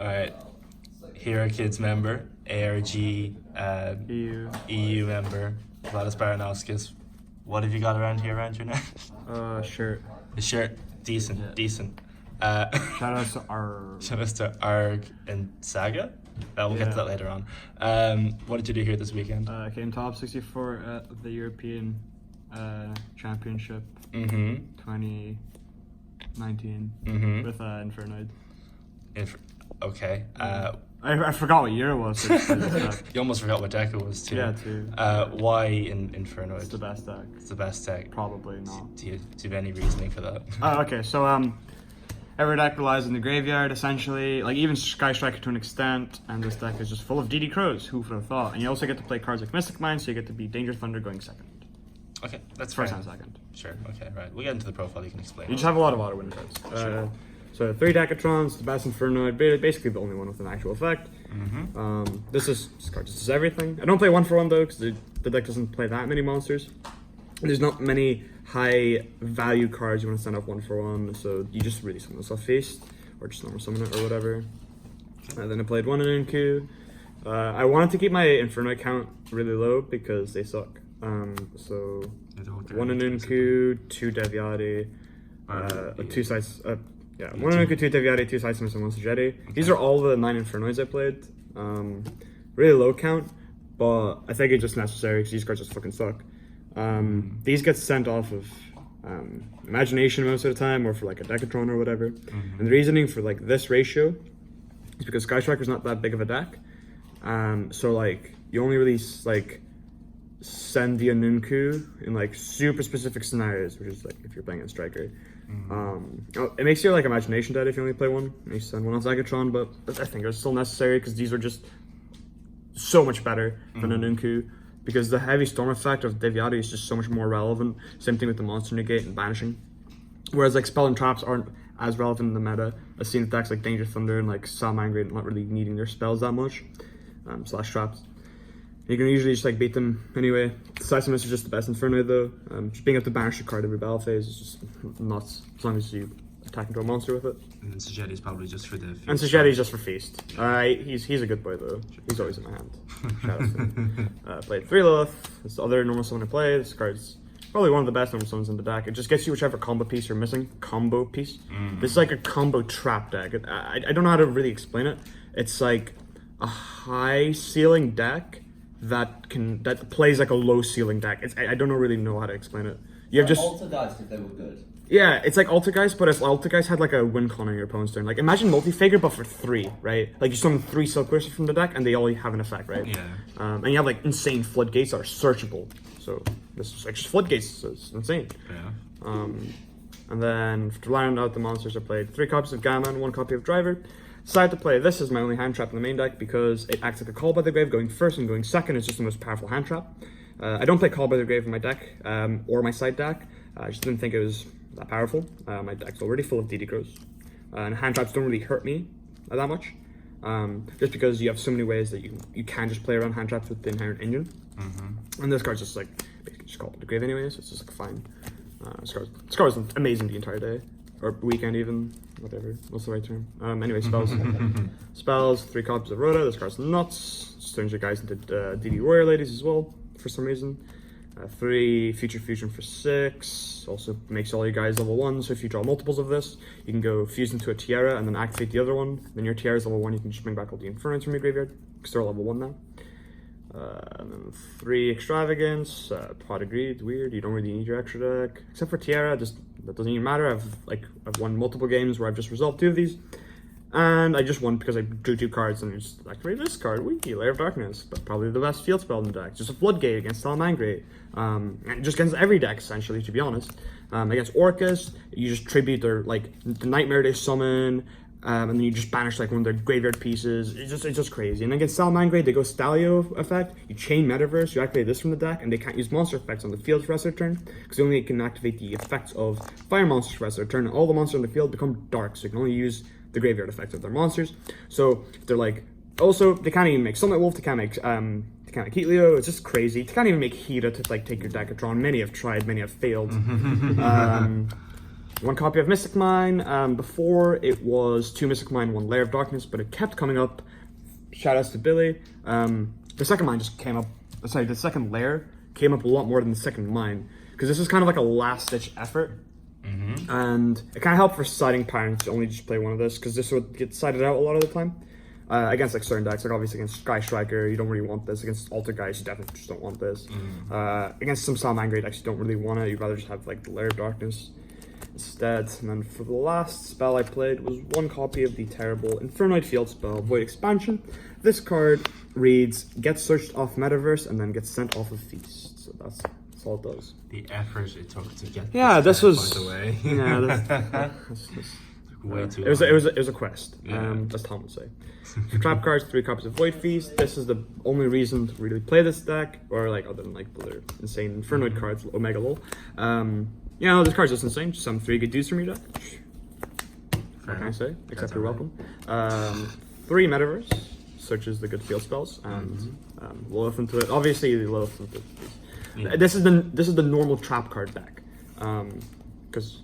Alright. Hero Kids member, ARG EU member, Vladis Baranovskis. What have you got around here around your neck? Shirt. The shirt. Decent, Yeah. decent. Shout out to our. Shout out to Arg and Saga. We'll get to that later on. What did you do here this weekend? Came top 64 at the European Championship 2019 with Infernoid. Okay. I forgot what year it was. So You almost forgot what deck it was too. Yeah, too. Why in Infernoid? It's the best deck. It's the best deck. Probably not. Do you have any reasoning for that? Okay, so every deck relies on the graveyard essentially, like even Sky Striker to an extent, and this deck is just full of DD Crows. Who would have thought? And you also get to play cards like Mystic Mine, so you get to be Danger Thunder going second. Okay, that's First fair. and second. Sure. Okay, right. We'll get into the profile. You can explain. You just have a lot of auto win cards. Sure. So 3 Decatrons, the best Infernoid, basically the only one with an actual effect. This card just does everything. I don't play 1-for-1 though, because the deck doesn't play that many monsters. There's not many high value cards you want to send off 1-for-1, so you just really summon this off feast, or just normal summon it or whatever. Then I played 1 Anunku. I wanted to keep my Infernoid count really low because they suck. So 1 Anunku, 2 Deviati, 2 sides. Yeah, 1 Anunku, 2 Deviati, 2 Side Summons, and 1 Sageti. These are all the 9 Infernoids I played. Really low count, but I think it's just necessary because these cards just fucking suck. These get sent off of Imagination most of the time, or for like a Decatron or whatever. And the reasoning for like this ratio is because Sky Striker's not that big of a deck. So like you only really like send the Anunku in like super specific scenarios, which is like if you're playing a Striker. It makes your like Imagination dead if you only play one. And you send one on Zagatron, but I think it's still necessary because these are just so much better than Anunku. Because the heavy storm effect of Deviati is just so much more relevant. Same thing with the monster negate and banishing. Whereas like spell and traps aren't as relevant in the meta. I've seen decks like Danger Thunder and like Salamangreat not really needing their spells that much. Slash traps. You can usually just like beat them anyway. The Side Summons are just the best Inferno though. Just being able to banish a card every battle phase is just nuts. As long as you attack into a monster with it. And then Sageti's probably just for the feast. And Sageti's just for feast. He's a good boy though. He's always in my hand. Shout out to him. Played 3 Lilith. It's the other normal summon I play. This card's probably one of the best normal summons in the deck. It just gets you whichever combo piece you're missing. Combo piece. This is like a combo trap deck. I don't know how to really explain it. It's like a high ceiling deck that plays like a low ceiling deck. I don't really know how to explain it. You have just Altergeist if they were good. Yeah, it's like Altergeist, but if Altergeist had like a win con on your opponent's turn. Like imagine Multi-Figure but for 3, right? Like you summon 3 Silk Wishes from the deck and they all have an effect, right? Yeah. And you have like insane floodgates that are searchable. So this is like just floodgates, so it's insane. Yeah. And then to round out the monsters, I played 3 copies of Gamma and 1 copy of Driver. Decided to play this as my only hand trap in the main deck because it acts like a Call by the Grave. Going first and going second is just the most powerful hand trap. I don't play Call by the Grave in my deck or my side deck. I just didn't think it was that powerful. My deck's already full of DD Crows. And hand traps don't really hurt me that much. Just because you have so many ways that you can just play around hand traps with the inherent engine. And this card's just like basically just Call by the Grave anyway, so it's just like fine. This card's amazing the entire day. Or weekend even, whatever, what's the right term? Anyway, spells. Spells, 3 copies of Rhoda, this card's nuts. Just turns your guys into DD Warrior Ladies as well, for some reason. 3 Future Fusion for 6, also makes all your guys level 1, so if you draw multiples of this, you can go fuse into a Tiara and then activate the other one. Then your Tiara's level 1, you can just bring back all the Infernoids from your graveyard, because they're all level 1 now. And then 3 Extravagance, Pot of Greed, weird, you don't really need your extra deck. Except for Tiara, that doesn't even matter. I've won multiple games where I've just resolved 2 of these. And I just won because I drew 2 cards and I just activated this card, Wiki, Lair of Darkness. But probably the best field spell in the deck. Just a Floodgate against Salamangreat. And just against every deck, essentially, to be honest. Against Orcus, you just tribute their, like, the Nightmare they summon. And then you just banish like one of their graveyard pieces. It's just crazy. And against Salamangreat, they go Stalio effect. You chain Metaverse, you activate this from the deck, and they can't use monster effects on the field for the rest of their turn, because they only can activate the effects of fire monsters for the rest of their turn. And all the monsters on the field become dark, so you can only use the graveyard effects of their monsters. So they're like, also they can't even make Summit Wolf, they can't make Heatleo. It's just crazy. They can't even make Hira to like take your Decatron. Many have tried, many have failed. One copy of Mystic Mine. Before it was 2 Mystic Mine, 1 Layer of Darkness, but it kept coming up. Shoutouts to Billy. The second mine just came up. Sorry, the second layer came up a lot more than the second mine, because this is kind of like a last-ditch effort. And it kind of helped for siding patterns to only just play one of this, because this would get sided out a lot of the time. Against like certain decks, like obviously against Sky Striker, you don't really want this. Against Alter Guys, you definitely just don't want this. Against some Salamangreat decks, you don't really want it. You'd rather just have like the Layer of Darkness instead. And then for the last spell I played was 1 copy of the terrible Infernoid field spell, Void Expansion. This card reads, gets searched off Metaverse and then gets sent off of Feast. So that's all it does. The effort it took to get this was away. Yeah, this way too it was a quest. As Tom would say. For trap cards, 3 copies of Void Feast. This is the only reason to really play this deck, or like other than like other insane Infernoid cards, Omega Lol. This card's just insane. Just some 3 good dudes from your deck. What can I say? Except you're welcome. 3 Metaverse, such as the good field spells, and Lilith into it. Obviously, Lilith into it. This is the normal trap card deck, because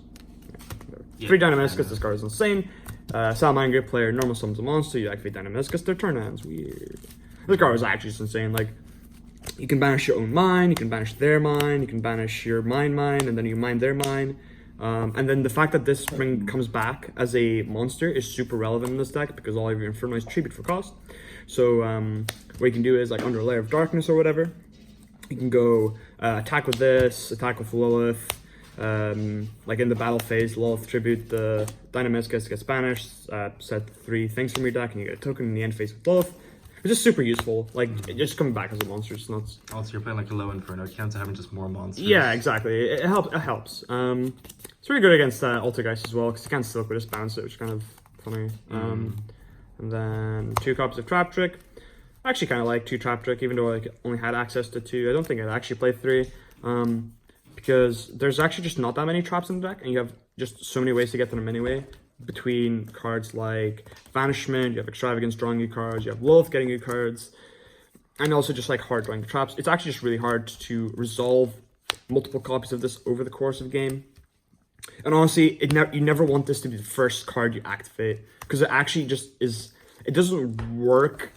3 Dynamiscus. This card is insane. Salamangreat player normal summons a monster. You activate Dynamiscus. Their turn ends. Weird. This card is actually just insane. Like, you can banish your own mine. You can banish their mine. You can banish your mine, and then you mine their mine. And then the fact that this ring comes back as a monster is super relevant in this deck, because all of your Inferno is tribute for cost. So what you can do is, like under a Layer of Darkness or whatever, you can go attack with this, attack with Lilith. Like in the battle phase, Lilith tribute, the Dynamiscus gets banished, set 3 things from your deck, and you get a token in the end phase with Lilith. It's just super useful, like just coming back as a monster. It's nuts. Also, you're playing like a low Inferno, counts to having just more monsters. Yeah, exactly. It helps. It's really good against Altergeist as well, because you can't silk with this bounce it, which is kind of funny. And then 2 copies of Trap Trick. I actually kind of like 2 Trap Trick, even though I only had access to 2. I don't think I'd actually play 3. Because there's actually just not that many traps in the deck, and you have just so many ways to get to them anyway. Between cards like Vanishment, you have Extravagance drawing you cards, you have Lilith getting you cards, and also just like hard drawing traps. It's actually just really hard to resolve multiple copies of this over the course of the game. And honestly, you never want this to be the first card you activate, because it actually just is. It doesn't work.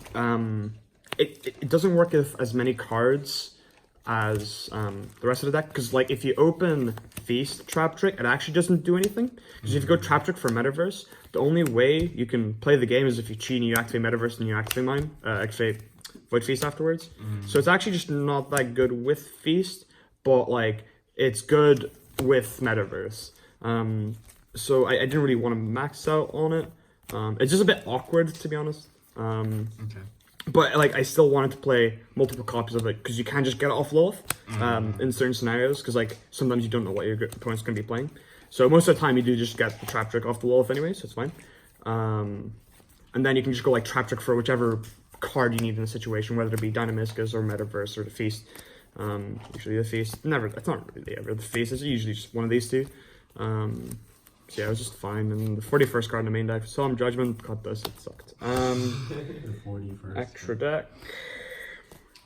It doesn't work with as many cards as the rest of the deck, because like if you open Feast Trap Trick, it actually doesn't do anything, because if you go Trap Trick for Metaverse, the only way you can play the game is if you cheat and you activate Metaverse and you activate Void Feast afterwards. So it's actually just not that good with Feast, but like it's good with Metaverse. So I didn't really want to max out on it. It's just a bit awkward, to be honest. Okay. But like, I still wanted to play multiple copies of it, because you can't just get it off Lilith in certain scenarios, because like sometimes you don't know what your opponent's going to be playing. So most of the time you do just get the Trap Trick off the Lilith anyway, so it's fine. And then you can just go like Trap Trick for whichever card you need in a situation, whether it be Dynamiscus or Metaverse or the Feast. Usually the Feast, it's not really ever the Feast, it's usually just one of these 2. So yeah, it was just fine. And the 41st card in the main deck, Solemn Judgment, got this, it sucked. The 41st. Extra deck.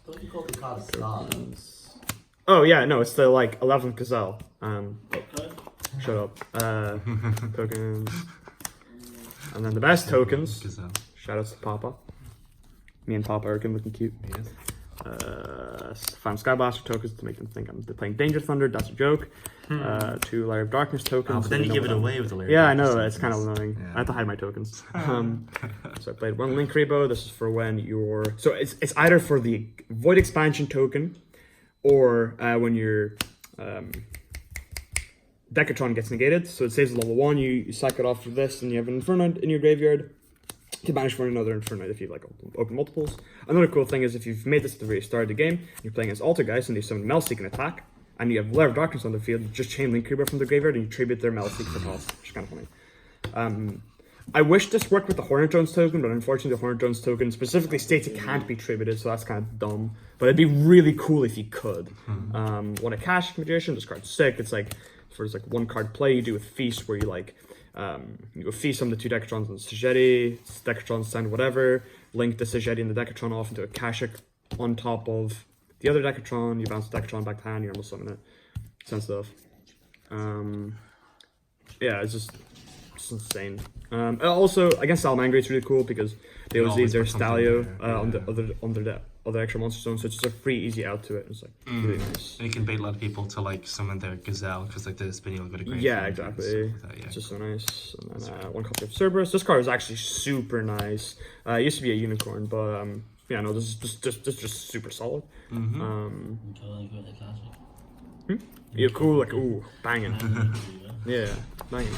Don't you call the card stars? Oh yeah, no, it's the like 11th Gazelle. Okay. Shut up. Tokens. And then the best tokens. Shoutouts to Papa. Me and Papa are looking cute. Yes. Found Skyblaster tokens to make them think I'm playing Danger Thunder. That's a joke. 2 Layer of Darkness tokens. But then you give it away with the Layer. Yeah, I know. It's kind of annoying. Yeah. I have to hide my tokens. So I played 1 Link Rebo. This is for when you're. So it's either for the Void Expansion token, or when your Decatron gets negated. So it saves level 1. You sack it off for this, and you have an Infernoid in your graveyard to banish for another Infernoid if you like open multiples. Another cool thing is if you've made this at the very start of the game, you're playing as Altergeist and they summon Melseek and attack, and you have Lair of Darkness on the field, you just chain Link Creeper from the graveyard and you tribute their Melseek for cost, which is kind of funny. I wish this worked with the Hornet Drones token, but unfortunately the Hornet Drones token specifically states it can't be tributed, so that's kind of dumb. But it'd be really cool if you could. Want a Cash Magician, this card's sick. It's like, for like 1 card play you do with Feast, where you like, you go Feast on the 2 Decatrons on the Sagetti, Decatron send whatever, link the Sagetti and the Decatron off into a Kashik on top of the other Decatron, you bounce the Decatron back to hand, you almost summon it. Send stuff. yeah, it's just insane. Also, against Salamangreat, it's really cool because they always leave their Stalio on the other extra monster zone, so it's just a free, easy out to it. It's like really nice. And you can bait a lot of people to like summon their Gazelle because like the spinning will go to great. Yeah, exactly. Like that, yeah. It's just so nice. And then one copy of Cerberus. This card is actually super nice. It used to be a unicorn, but yeah, no, this is just super solid. Yeah, cool, like ooh, banging. Yeah, banging.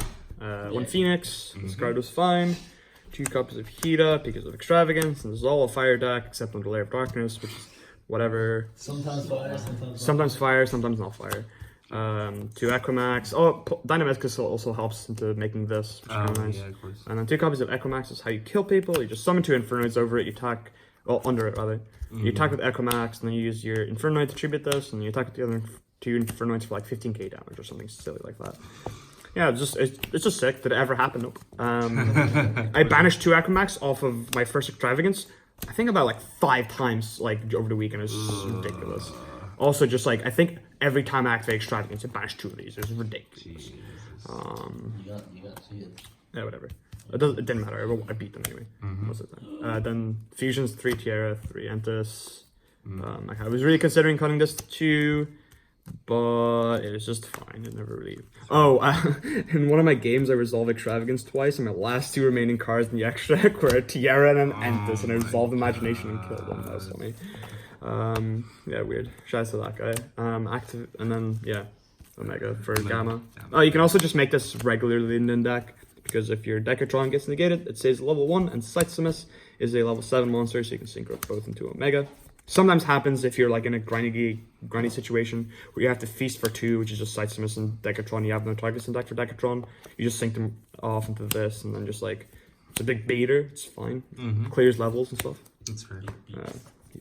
One Phoenix. This card was fine. 2 copies of Hida because of extravagance, and this is all a fire deck except under Lair of Darkness, which is whatever. Sometimes fire, sometimes fire, sometimes not fire. 2 Equimax. Oh, Dynamiscus also helps into making this, which is kind of nice. Yeah, of course. And then 2 copies of Equimax is how you kill people. You just summon 2 Infernoids over it. You attack, well, under it rather. You attack with Equimax, and then you use your Infernoid to tribute this, and you attack with the other 2 Infernoids for like 15k damage or something silly like that. Yeah, it's just sick. Did it ever happen? Nope. I banished 2 Equimax off of my first extravagance. I think about like 5 times like over the weekend. It was ridiculous. Also, just like I think every time I activate extravagance, I banish 2 of these. It was ridiculous. You got to see it. Yeah, whatever. It didn't matter. I beat them anyway most of the time. Then fusions 3 Tierra, 3 Entis. I was really considering cutting this to 2. But it was just fine. It never really. Oh, in one of my games, I resolved extravagance twice, and my last 2 remaining cards in the extra deck were a Tiara and an Entis, and I resolved imagination and killed them. That was funny. Yeah, weird. Shout out to that guy. Active, and then yeah, Omega for Gamma. Oh, you can also just make this regularly in the deck because if your Decatron gets negated, it says level 1, and Scythesamus is a level 7 monster, so you can sync both into Omega. Sometimes happens if you're like in a grindy situation where you have to feast for 2, which is just Scythesamus and Decatron. You have no targets in deck for Decatron. You just sync them off into this, and then just like it's a big baiter. It's fine. Clears levels and stuff. That's fair.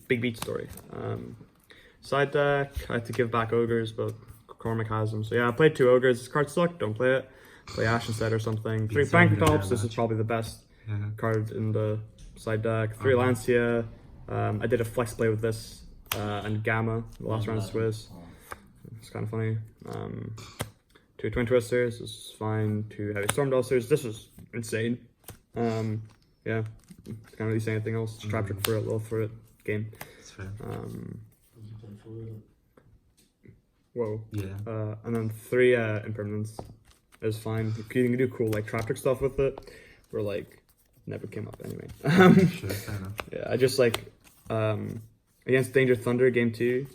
Big beat story. Side deck. I had to give back ogres, but Cormac has them. So yeah, I played 2 ogres. This card sucked. Don't play it. Play Ash instead or something. 3 Bank Tops. This is probably the best card in the side deck. 3 Lancia. I did a flex play with this and Gamma the last round of Swiss. It's kind of funny. 2 Twin Twisters, this is fine. 2 Heavy Storm Dusters, this is insane. Yeah, can't really say anything else. Trap trick for it, love for it, game. That's fair. Whoa. Yeah. And then 3 Impermanence is fine. You can do cool like trap trick stuff with it. Or like never came up anyway. Sure, fair enough. Yeah, I just like against Danger Thunder game 2,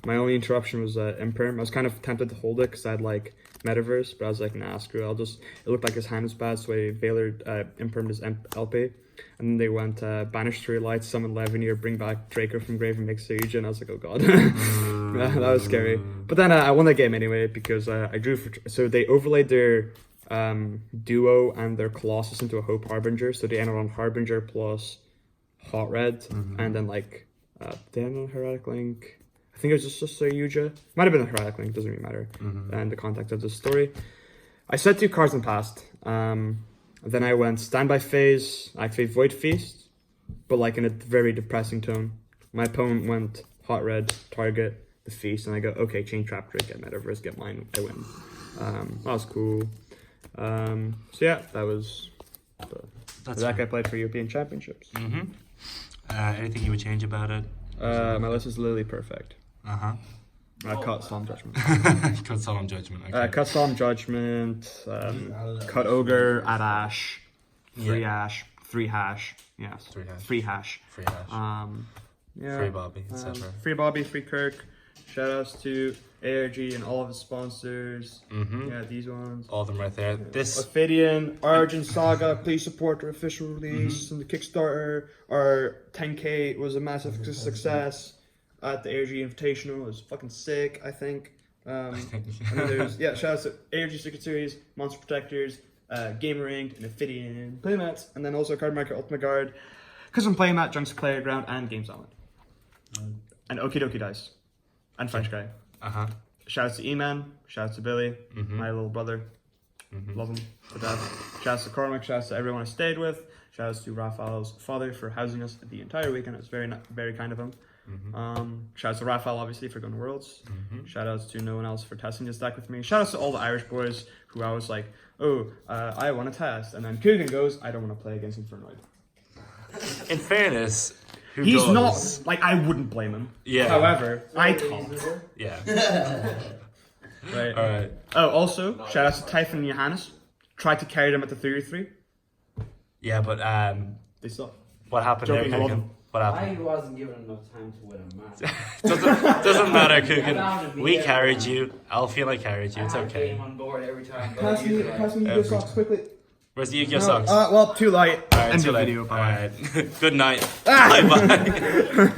my only interruption was Imperm. I was kind of tempted to hold it because I had like Metaverse, but I was like, nah, screw it. It looked like his hand was bad, so I Valor Impermed his LP. And then they went banish 3 lights, summon Levineer, bring back Draco from grave and make Sage, and I was like, oh god. That was scary. But then I won that game anyway because I drew for. So they overlaid their Duo and their Colossus into a Hope Harbinger, so they ended on Harbinger plus Hot Red, and then like they had a Heretic Link. I think it was just a Yuja. Might have been a Heretic Link, doesn't really matter. And the context of the story. I said 2 cards in past. Then I went Standby Phase, I activate Void Feast, but like in a very depressing tone. My opponent went Hot Red, target the Feast, and I go, okay, Chain Trap Drake, get Metaverse, get mine, I win. That was cool. So yeah, that was the deck I played for European Championships. Anything you would change about it? My list is literally perfect. Cut Solemn Judgment. Cut Solemn Judgment. Okay. Cut Solemn Judgment. Cut Ogre, add Ash, 3 Ash, 3 hash. Yes. 3 hash. 3 hash. Free hash. Yeah. Free Bobby, etc. Free Bobby, free Kirk. Shoutouts to ARG and all of his sponsors. Yeah, these ones. All of them right there. This Ophidian, Origin Saga, please support their official release and the Kickstarter. Our 10k was a massive success at the ARG Invitational. It was fucking sick, I think. And then there's shoutouts to ARG Secret Series, Monster Protectors, Gamer Inc, and Ophidian Playmats, and then also Card Market Ultimate Guard, Custom Playmat, Junks Playground, and Games Island. And Okie Dokie Dice. And French Guy. Shoutouts to E-Man, shoutouts to Billy, my little brother. Love him to death. Shoutouts to Cormac, shoutouts to everyone I stayed with. Shoutouts to Raphael's father for housing us the entire weekend. It was very, very kind of him. Shout out to Raphael, obviously, for going to Worlds. Shout outs to no one else for testing his deck with me. Shout outs to all the Irish boys who I was like, I want to test. And then Coogan goes, I don't want to play against Infernoid. In fairness, He's not, like, I wouldn't blame him. Yeah. However, I can't. Yeah. Right. Alright. Oh, also, shout out to Typhon and Johannes. Tried to carry them at the 3-3. Yeah, but They suck. what happened Joking, I there, love Coogan? them. What I happened? wasn't given enough time to win a match. doesn't matter, Coogan. Down to me, We yeah. carried you. Alfie carried you. It's I okay. came on board every time. but Pass me you guys- your socks quickly. Where's the Yu-Gi-Oh socks? Well, too light. Alright, End too the late. video. Bye. Alright. Good night. Bye bye.